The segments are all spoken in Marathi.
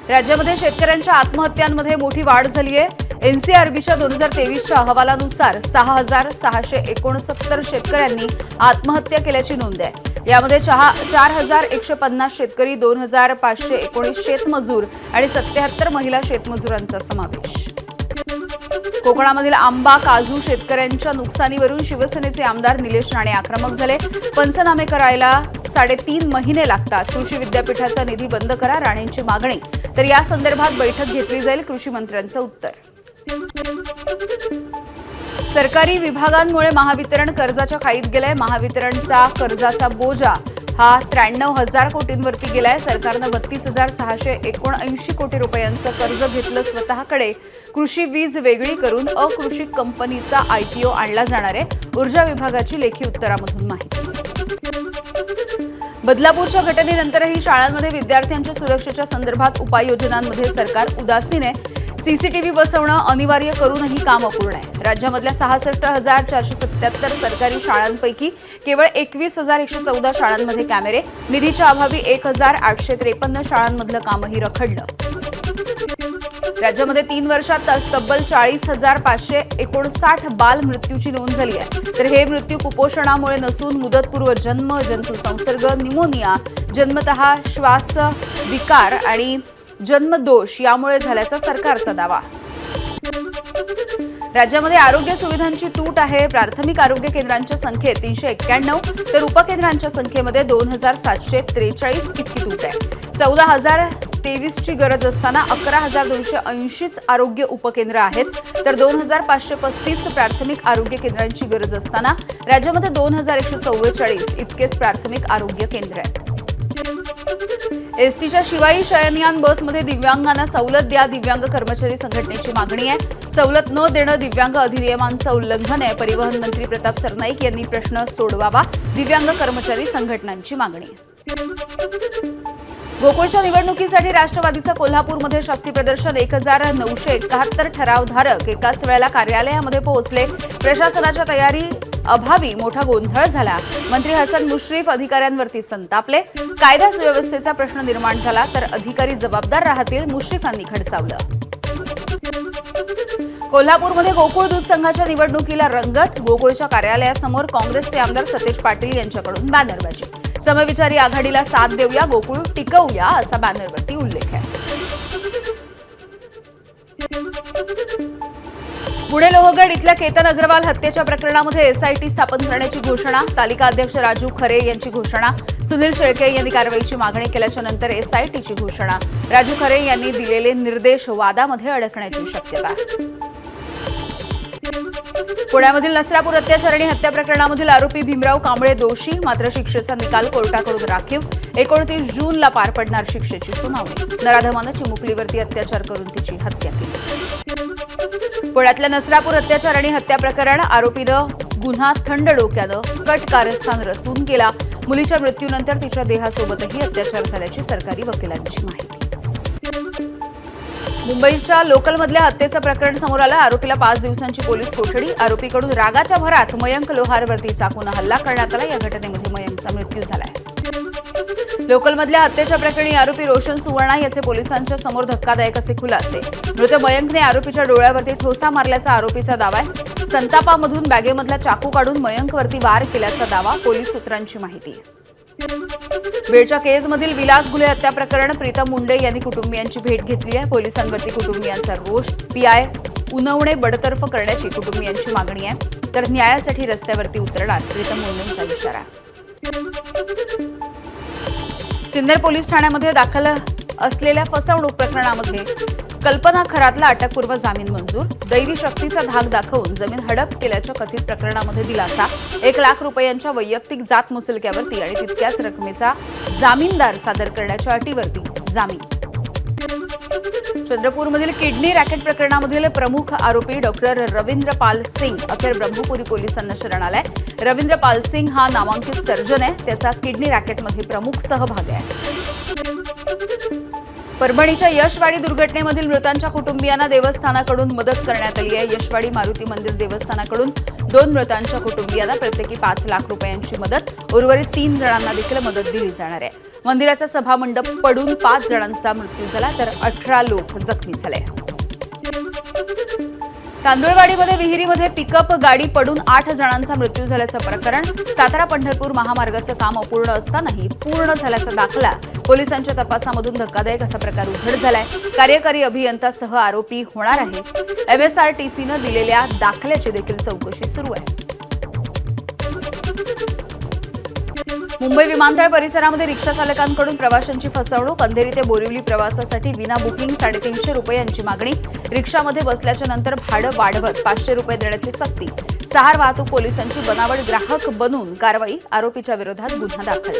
राज्यामध्ये शेतकऱ्यांच्या आत्महत्यांमध्ये मोठी वाढ झाली आहे। एनसीआरबीच्या 2023च्या अहवालानुसार 6,669 शेतकऱ्यांनी आत्महत्या केल्याची नोंद आहे। यामध्ये 4,150 शेतकरी, 2,519 शेतमजूर आणि 77 महिला शेतमजुरांचा समावेश। कोकणामधील आंबा काजू शेतकऱ्यांच्या नुकसानीवरून शिवसेनेचे आमदार निलेश राणे आक्रमक झाले। पंचनामे करायला 3.5 महिने लागतात। कृषी विद्यापीठाचा निधी बंद करा, राणेंची मागणी। तर या संदर्भात बैठक घेतली जाईल, कृषी मंत्र्यांचं उत्तर। सरकारी विभागांमुळे महावितरण कर्जाच्या खाईत गेलंय। महावितरणचा कर्जाचा बोजा हा 93,000 कोटींवरती गेलाय। सरकारनं 32,679 कोटी रुपयांचं कर्ज घेतलं स्वतःकडे। कृषी वीज वेगळी करून अकृषी कंपनीचा IPO आणला जाणार आहे। ऊर्जा विभागाची लेखी उत्तरामधून माहिती। बदलापूरच्या घटनेनंतरही शाळांमध्ये विद्यार्थ्यांच्या सुरक्षेच्या संदर्भात उपाययोजनांमध्ये सरकार उदासीन आहे। सीसीटीव्ही बसवणं अनिवार्य करूनही काम अपूर्ण आहे। राज्यामधल्या 66,477 सरकारी शाळांपैकी केवळ 21,114 शाळांमध्ये कॅमेरे। निधीच्या अभावी 1,853 शाळांमधलं कामही रखडलं। राज्यामध्ये 3 वर्षात तब्बल 40,559 बाल मृत्यूची नोंद झाली आहे। तर हे मृत्यू कुपोषणामुळे नसून मुदतपूर्व जन्म, जंतू संसर्ग, न्यूमोनिया, जन्मतः श्वास विकार आणि जन्मदोष यामुळे झाल्याचा सरकारचा दावा। राज्यामध्ये आरोग्य सुविधांची तूट आहे। प्राथमिक आरोग्य केंद्रांच्या संख्येत 391 तर उपकेंद्रांच्या संख्येमध्ये 2,743 इतकी तूट आहे। 14,023 ची गरज असताना 11,280 आरोग्य उपकेंद्र आहेत। तर 2,535 प्राथमिक आरोग्य केंद्रांची गरज असताना राज्यामध्ये 2,144 इतकेच प्राथमिक आरोग्य केंद्र आहेत। एसटीच्या शिवाई शयनयान बसमध्ये दिव्यांगांना सवलत द्या, दिव्यांग कर्मचारी संघटनेची मागणी आहे। सवलत न देणं दिव्यांग अधिनियमांचं उल्लंघन आहे। परिवहन मंत्री प्रताप सरनाईक यांनी प्रश्न सोडवावा, दिव्यांग कर्मचारी संघटनांची मागणी। गोकुळच्या निवडणुकीसाठी राष्ट्रवादीचं कोल्हापूरमध्ये शक्ती प्रदर्शन। 1,971 ठरावधारक एकाच वेळेला कार्यालयामध्ये पोहोचले। प्रशासनाच्या तयारी अभावी मोठा गोंधळ झाला। मंत्री हसन मुश्रीफ अधिकाऱ्यांवरती संतापले। कायदा सुव्यवस्थेचा प्रश्न निर्माण झाला तर अधिकारी जबाबदार राहतील, मुश्रीफांनी खडसावलं। कोल्हापूरमध्ये गोकुळ दूध संघाच्या निवडणुकीला रंगत। गोकुळच्या कार्यालयासमोर काँग्रेसचे आमदार सतेज पाटील यांच्याकडून बॅनरबाजी। समविचारी आघाडीला साथ देऊया, गोकुळ टिकवूया असा बॅनरवरती उल्लेख आहे। पुणे लोहगड इथल्या केतन अग्रवाल हत्येच्या प्रकरणामध्ये SIT स्थापन करण्याची घोषणा। तालिका अध्यक्ष राजू खरे यांची घोषणा। सुनील शेळके यांनी कारवाईची मागणी केल्याच्या नंतर SITची घोषणा। राजू खरे यांनी दिलेले निर्देश वादामध्ये अडकण्याची शक्यता। पुण्यामधील नसरापूर अत्याचार आणि हत्या प्रकरणामधील आरोपी भीमराव कांबळे दोषी, मात्र शिक्षेचा निकाल कोर्टाकडून राखीव। 29 जूनला पार पडणार शिक्षेची सुनावणी। नराधमानं चिमुकलीवरती अत्याचार करून तिची हत्या केली। पुण्यातल्या नसरापूर अत्याचार आणि हत्या प्रकरण आरोपीनं गुन्हा थंड डोक्यानं कट कारस्थान रचून केला। मुलीच्या मृत्यूनंतर तिच्या देहासोबतही अत्याचार झाल्याची सरकारी वकिलांची माहिती। मुंबईच्या लोकलमधल्या हत्येचं प्रकरण समोर आलं। आरोपीला 5 दिवसांची पोलीस कोठडी। आरोपीकडून रागाच्या भरात मयंक लोहारवरती चाकूनं हल्ला करण्यात आला। या घटनेमध्ये मयंकचा मृत्यू झालाय। लोकलमधल्या हत्येच्या प्रकरणी आरोपी रोशन सुवर्णा याचे पोलिसांच्या समोर धक्कादायक असे खुलासे। मृत मयंकने आरोपीच्या डोळ्यावरती ठोसा मारल्याचा आरोपीचा दावा आहे। संतापामधून बॅगेमधला चाकू काढून मयंकवरती वार केल्याचा दावा, पोलीस सूत्रांची माहिती। बीडच्या केजमधील विलास घुले हत्या प्रकरण प्रीतम मुंडे यांनी कुटुंबियांची भेट घेतली आहे। पोलिसांवरती कुटुंबियांचा रोष। PI उनवणे बडतर्फ करण्याची कुटुंबियांची मागणी आहे। तर न्यायासाठी रस्त्यावरती उतरणार प्रीतम मुंडेंचा इशारा। सिन्नर पोलीस ठाण्यामध्ये दाखल असलेल्या फसवणूक प्रकरणामध्ये कल्पना खरातला अटकपूर्व जामीन मंजूर। दैवी शक्तीचा धाक दाखवून जमीन हडप केल्याच्या कथित प्रकरणामध्ये दिलासा। 1 लाख रुपयांच्या वैयक्तिक जात मुचलक्यावरती आणि तितक्याच रकमेचा जामीनदार सादर करण्याच्या अटीवरती जामीन। चंद्रपूरमधील किडनी रॅकेट प्रकरणामधील प्रमुख आरोपी डॉक्टर रवींद्र पाल सिंग अखेर ब्रह्मपुरी पोलिसांना शरण आलाय। रवींद्र पाल सिंग हा नामांकित सर्जन आहे। त्याचा किडनी रॅकेटमध्ये प्रमुख सहभाग आहे। परभणीच्या यशवाडी दुर्घटनेमधील मृतांच्या कुटुंबियांना देवस्थानाकडून मदत करण्यात आली आहे। यशवाडी मारुती मंदिर देवस्थानाकडून 2 मृतांच्या कुटुंबियांना प्रत्येकी 5 लाख रुपयांची मदत, उर्वरित 3 जणांना देखील मदत दिली जाणार आहे. मंदिराचा सभामंडप पडून 5 जणांचा मृत्यू झाला तर 18 लोक जखमी झाले. तांदुळवाडीमध्ये विहिरीमध्ये पिकअप गाडी पडून 8 जणांचा मृत्यू झाल्याचं प्रकरण. सातारा-पंढरपूर महामार्गाचं काम अपूर्ण असतानाही पूर्ण झाल्याचा दाखला. पोलिसांच्या तपासामधून धक्कादायक असा प्रकार उघड झालाय. कार्यकारी अभियंतासह आरोपी होणार आहे. MSRTCनं दिलेल्या दाखल्याची देखील चौकशी सुरू आहे. मुंबई विमानतळ परिसरामध्ये रिक्षा चालकांकडून प्रवाशांची फसवणूक. अंधेरी ते बोरिवली प्रवासासाठी विना बुकिंग 350 रुपयांची मागणी. रिक्षामध्ये बसल्याच्या नंतर भाडं वाढवत 500 रुपये देण्याची सक्ती. सहार वाहतूक पोलिसांची बनावट ग्राहक बनून कारवाई. आरोपीच्या विरोधात गुन्हा दाखल.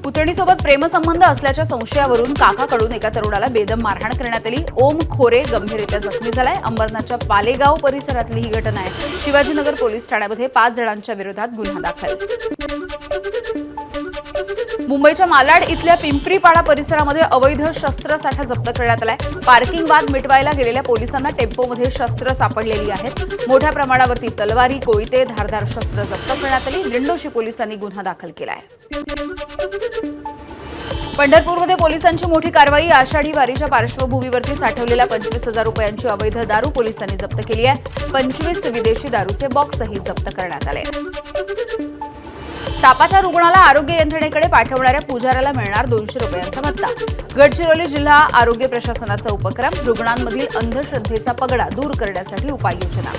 पुतणीसोबत प्रेमसंबंध असल्याच्या संशयावरून काकाकडून एका तरुणाला बेदम मारहाण करण्यात आली. ओम खोरे गंभीररित्या जखमी झालाय. अंबरनाथच्या पालेगाव परिसरातली ही घटना आहे. शिवाजीनगर पोलीस ठाण्यामध्ये 5 जणांच्या विरोधात गुन्हा दाखल. मुंबईच्या मालाड इथल्या पिंपरीपाडा परिसरामध्ये अवैध शस्त्रसाठा जप्त करण्यात आलाय. पार्किंग वाद मिटवायला गेलेल्या पोलिसांना टेम्पोमध्ये शस्त्र सापडलेली आहेत. मोठ्या प्रमाणावरती तलवारी, कोयते, धारदार शस्त्र जप्त करण्यात आली. दिंडोशी पोलिसांनी गुन्हा दाखल केलाय. पंढरपूरमध्ये पोलिसांची मोठी कारवाई. आषाढी वारीच्या पार्श्वभूमीवरती साठवलेल्या 25,000 रुपयांची अवैध दारू पोलिसांनी जप्त केली आहे. 25 विदेशी दारूचे बॉक्सही जप्त करण्यात आले. तापाच्या रुग्णाला आरोग्य यंत्रणेकडे पाठवणाऱ्या पुजाऱ्याला मिळणार 200 रुपयांचा भत्ता. गडचिरोली जिल्हा आरोग्य प्रशासनाचा उपक्रम. रुग्णांमधील अंधश्रद्धेचा पगडा दूर करण्यासाठी उपाययोजना.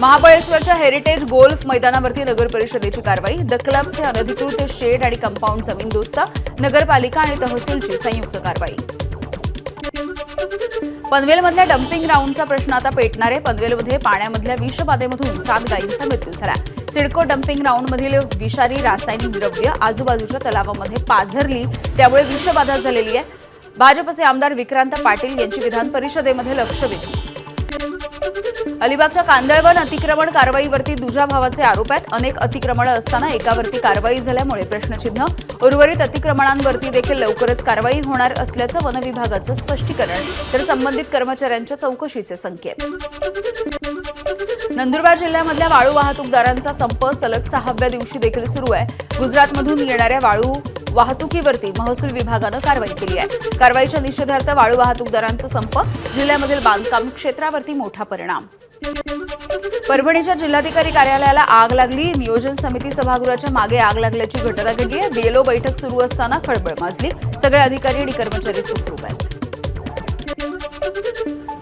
महाबळेश्वरच्या हेरिटेज गोल्फ मैदानावरती नगर परिषदेची कारवाई. द क्लबचे अनधिकृत शेड आणि कंपाऊंड जमीनदोस्त. नगरपालिका आणि तहसीलची संयुक्त कारवाई. पनवेलमधल्या डम्पिंग ग्राउंडचा प्रश्न आता पेटणार आहे. पनवेलमध्ये पाण्यामधल्या विषबाधेमधून 7 गायींचा मृत्यू झाला. सिडको डम्पिंग ग्राउंडमधील विषारी रासायनिक द्रव्य आजूबाजूच्या तलावामध्ये पाझरली, त्यामुळे विषबाधा झालेली आहे. भाजपचे आमदार विक्रांत पाटील यांची विधान परिषदेमध्ये लक्षवेधी. अलिबागच्या कांदळवन अतिक्रमण कारवाईवरती दुजाभावाचे आरोप आहेत. अनेक अतिक्रमणं असताना एकावरती कारवाई झाल्यामुळे प्रश्नचिन्ह. उर्वरित अतिक्रमणांवरती देखील लवकरच कारवाई होणार असल्याचं वन विभागाचं स्पष्टीकरण, तर संबंधित कर्मचाऱ्यांच्या चौकशीचे संकेत. नंदुरबार जिल्ह्यामधल्या वाळू वाहतूकदारांचा संप सलग 6व्या दिवशी देखील सुरू आहे. गुजरातमधून येणाऱ्या वाळू वाहतुकीवरती महसूल विभागानं कारवाई केली आहे. कारवाईच्या निषेधार्थ वाळू वाहतूकदारांचा संप. जिल्ह्यामधील बांधकाम क्षेत्रावरती मोठा परिणाम. परभणीच्या जिल्हाधिकारी कार्यालयाला आग लागली. नियोजन समिती सभागृहाच्या मागे आग लागल्याची घटना घडली आहे. बीएलओ बैठक सुरू असताना खळबळ माजली. सगळे अधिकारी आणि कर्मचारी सुखरूप आहेत.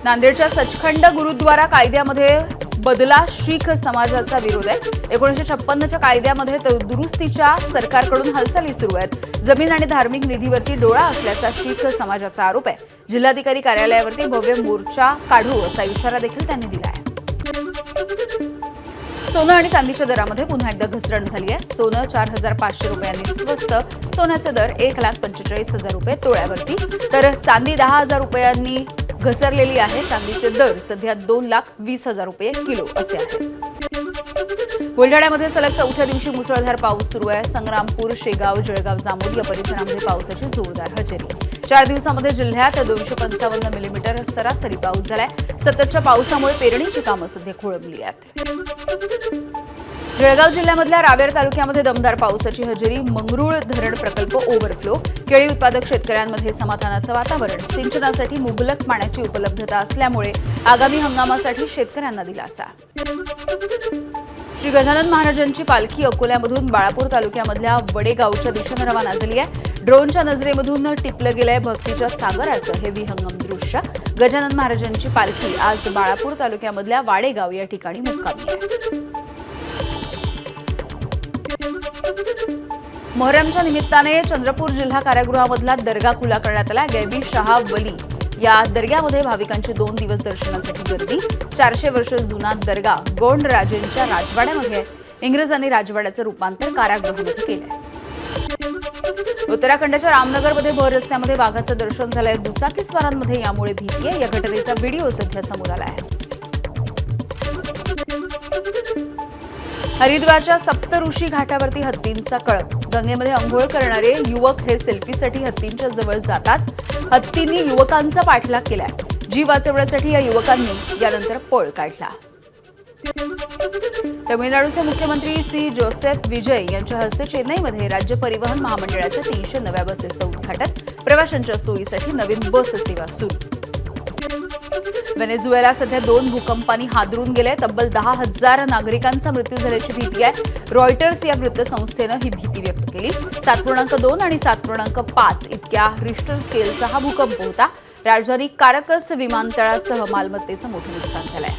नांदेडच्या सचखंड गुरुद्वारा कायद्यामध्ये बदला. शीख समाजाचा विरोध आहे. 1956च्या कायद्यामध्ये दुरुस्तीच्या सरकारकडून हालचाली सुरू आहेत. जमीन आणि धार्मिक निधीवरती डोळा असल्याचा शीख समाजाचा आरोप आहे. जिल्हाधिकारी कार्यालयावरती भव्य मोर्चा काढू असा इशारा देखील त्यांनी दिला आहे. सोनं आणि चांदीच्या दरामध्ये पुन्हा एकदा घसरण झाली आहे. सोनं 4,500 रुपयांनी स्वस्त. सोन्याचे दर 1,45,000 रुपये तोळ्यावरती, तर चांदी 10,000 रुपयांनी घसरलेली आहे. चांदीचे दर सध्या 2,20,000 रुपये किलो असे आहेत. बुलढाण्यामध्ये सलग 4थ्या दिवशी मुसळधार पाऊस सुरू आहे. संग्रामपूर, शेगाव, जळगाव, जामोद या परिसरामध्ये पावसाची जोरदार हजेरी. 4 दिवसामध्ये जिल्ह्यात 255 मिलीमीटर सरासरी पाऊस झालाय. सततच्या पावसामुळे पेरणीची कामं सध्या खोळंबली आहेत. जळगाव जिल्ह्यामधल्या रावेर तालुक्यामध्ये दमदार पावसाची हजेरी. मंगरूळ धरण प्रकल्प ओव्हरफ्लो. केळी उत्पादक शेतकऱ्यांमध्ये समाधानाचं वातावरण. सिंचनासाठी मुबलक पाण्याची उपलब्धता असल्यामुळे आगामी हंगामासाठी शेतकऱ्यांना दिलासा. श्री गजानन महाराजांची पालखी अकोल्यामधून बाळापूर तालुक्यामधल्या वडेगावच्या दिशेनं रवाना झाली आहे. ड्रोनच्या नजरेमधून टिपलं गेलंय भक्तीच्या सागराचं हे विहंगम दृश्य. गजानन महाराजांची पालखी आज बाळापूर तालुक्यामधल्या वाडेगाव या ठिकाणी मुक्कामी आहे. मोहरमच्या निमित्ताने चंद्रपूर जिल्हा कारागृहामधला दर्गा खुला करण्यात आला. गैबी शाह वली या दर्ग्यामध्ये भाविकांची 2 दिवस दर्शनासाठी गर्दी. 400 वर्ष जुना दर्गा गोंड राजेंच्या राजवाड्यामध्ये आहे. इंग्रजांनी राजवाड्याचं रूपांतर कारागृहामध्ये केलंय. उत्तराखंडच्या रामनगरमध्ये भर रस्त्यामध्ये वाघाचं दर्शन झालंय. दुचाकीस्वारांमध्ये यामुळे भीती आहे. या घटनेचा व्हिडिओ सध्या समोर आला आहे. हरिद्वारच्या सप्तऋषी घाटावरती हत्तींचा कळप. गंगेमध्ये अंघोळ करणारे युवक हे सेल्फीसाठी हत्तींच्या जवळ जाताच हत्तींनी युवकांचा पाठलाग केलाय. जीव वाचवण्यासाठी या युवकांनी यानंतर पळ काढला. तमिळनाडूचे मुख्यमंत्री सी जोसेफ विजय यांच्या हस्ते चेन्नईमध्ये राज्य परिवहन महामंडळाच्या 300 नव्या बसेसचं उद्घाटन. प्रवाशांच्या सोयीसाठी नवीन बस सेवा सुरू. व्हेनेझुएला सध्या 2 भूकंपांनी हादरून गेले. तब्बल 10,000 नागरिकांचा मृत्यू झाल्याची भीती आहे. रॉयटर्स या वृत्तसंस्थेनं ही भीती व्यक्त केली. 7.2 आणि 7.5 इतक्या रिश्टर स्केलचा हा भूकंप होता. राजधानी काराकस विमानतळासह मालमत्तेचं मोठं नुकसान झालंय.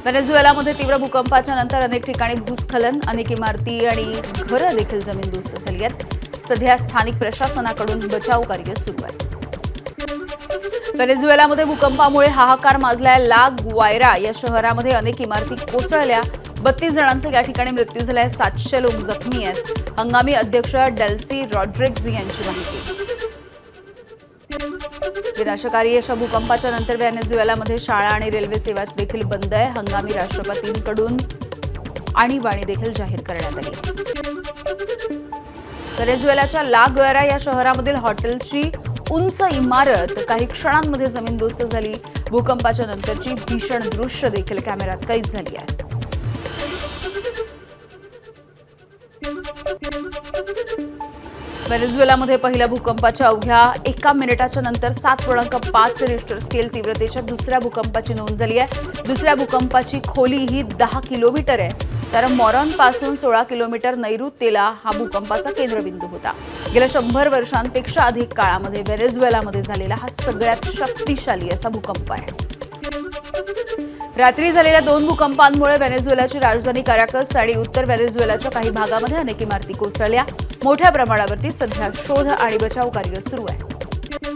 व्हेनेझुएलामध्ये तीव्र भूकंपाच्या नंतर अनेक ठिकाणी भूस्खलन, अनेक इमारती आणि घरं देखील जमीनदोस्त झाली आहेत. सध्या स्थानिक प्रशासनाकडून बचाव कार्य सुरू आहे. व्हेनेझुएलामध्ये भूकंपामुळे हाहाकार माजलाय. ला ग्वायरा या शहरामध्ये अनेक इमारती कोसळल्या. 32 जणांचा या ठिकाणी मृत्यू झालाय. 700 लोक जखमी आहेत. हंगामी अध्यक्ष डेल्सी रॉड्रिग्ज यांची माहिती. विनाशकारी अशा भूकंपाच्या नंतर व्हेनेझुएलामध्ये शाळा आणि रेल्वे सेवा देखील बंद आहे. हंगामी राष्ट्रपतींकडून आणीबाणी देखील जाहीर करण्यात आली. व्हेनेझुएलाच्या ला ग्वायरा या शहरामधील हॉटेलची उंच इमारत काही क्षणांमध्ये जमीनदोस्त झाली. भूकंपाच्या नंतरची भीषण दृश्य देखील कॅमेऱ्यात कैद झाली आहे. व्हेनेझुएलामध्ये पहिल्या भूकंपाच्या अवघ्या 1 मिनिटाच्या नंतर 7.5 रिश्टर स्केल तीव्रतेच्या दुसऱ्या भूकंपाची नोंद झाली आहे. दुसऱ्या भूकंपाची खोली ही 10 किलोमीटर आहे. तर मॉरॉन पासून 16 किलोमीटर नैऋत्येला हा भूकंपाचा केंद्रबिंदू होता. गेल्या 100 वर्षांपेक्षा अधिक काळामध्ये व्हेनेझुएलामध्ये झालेला हा सगळ्यात शक्तिशाली असा भूकंप आहे. रात्री झालेल्या 2 भूकंपांमुळे व्हेनेझुएलाची राजधानी काराकस आणि उत्तर व्हेनेझुएलाच्या काही भागामध्ये अनेक इमारती कोसळल्या. मोठ्या प्रमाणावरती सध्या शोध आणि बचाव कार्य सुरू आहे.